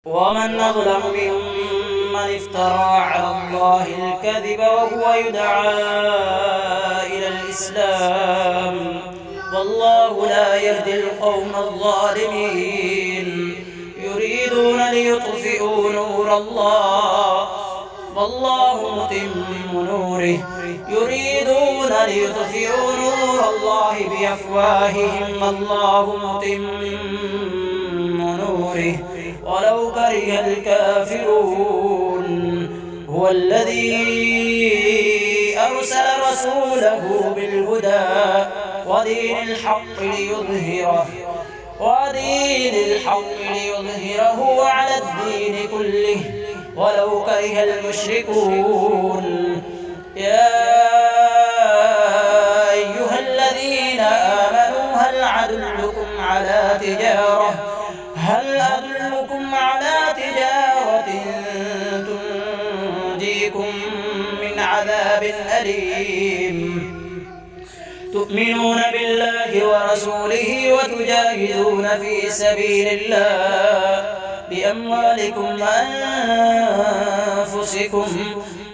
ومن أظلم ممن افترى على الله الكذب وهو يدعى إلى الإسلام والله لا يهدي القوم الظالمين يريدون ليطفئوا نور الله والله متم نوره يريدون ليطفئوا نور الله بأفواههم والله متم نوره ولو كره الكافرون هو الذي أرسل رسوله بالهدى ودين الحق ليظهره على الدين كله ولو كره المشركون يا أيها الذين آمنوا هل أدلكم على تجارة تنجيكم من عذاب أليم تؤمنون بالله ورسوله وتجاهدون في سبيل الله بأموالكم وأنفسكم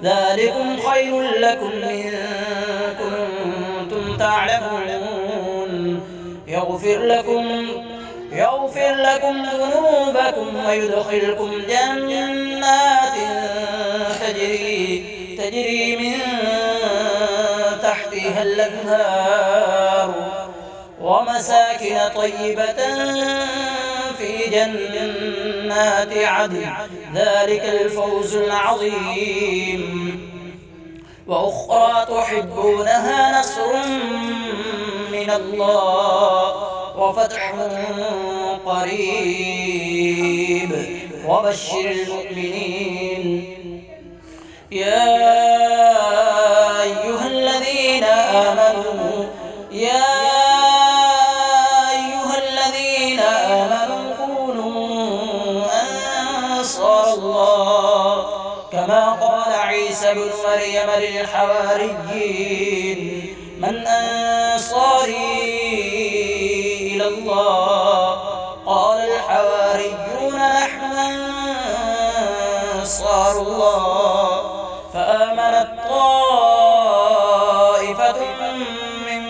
ذلكم خير لكم إن كنتم تعلمون يغفر لكم ذنوبكم ويدخلكم جنات تجري من تحتها الأنهار ومساكن طيبة في جنات عدن ذلك الفوز العظيم وأخرى تحبونها نصر من الله وفتح قريب وبشر المؤمنين يا أيها الذين آمنوا كونوا أنصار الله كما قال عيسى بن مريم للحواريين من أنصاري إلى الله قال الحواريون نحن أنصار الله فآمنت طائفة من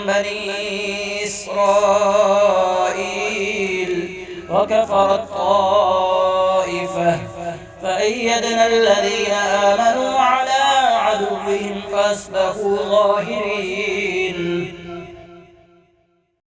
بني إسرائيل وكفرت طائفة فأيدنا الذين آمنوا على عدوهم فأصبحوا ظاهرين